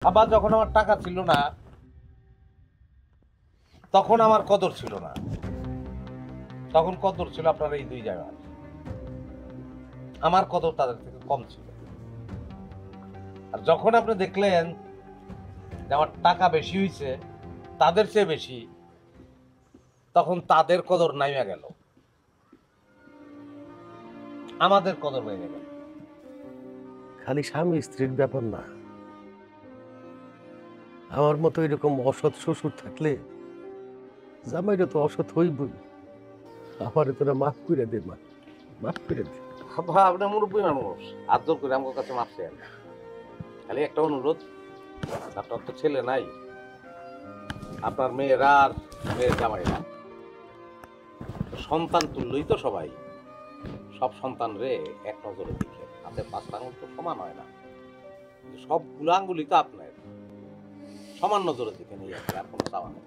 আবার যখন আমার টাকা ছিল না তখন আমার কদর ছিল না, তখন কদর ছিল আপনার এই দুই জায়গায়, আমার কদর তাদের থেকে কম ছিল। আর যখন আপনি দেখলেন যে আমার টাকা বেশি হয়েছে তাদের চেয়ে বেশি, তখন তাদের কদর নাইমা গেল, আমাদের কদর হয়ে গেল। খালি স্বামী স্ত্রীর ব্যাপার না, আমার মতো এরকম অসৎ শ্বশুর থাকলে জামাইটা তো অসৎ হইবই। আমারে তোরা মাফ করে দে, মা, মাফ করে দে। আপনি মুরব্বী মানুষ, আদর করে আমার কাছে মাফ চাই না। খালি একটা অনুরোধ, আপনার তো ছেলে নাই, আপনার মেয়েরা আর মেয়ের জামাইরা সন্তান তুললই তো সবাই, সব সন্তান রে এক নজরে দেখে, হাতে পাঁচটা আঙুল তো সমান হয় না, সবগুলো আঙ্গুলি তো আপনার, সমান নজরে দেখে নিয়ে আর কোনো চাওয়া নেই।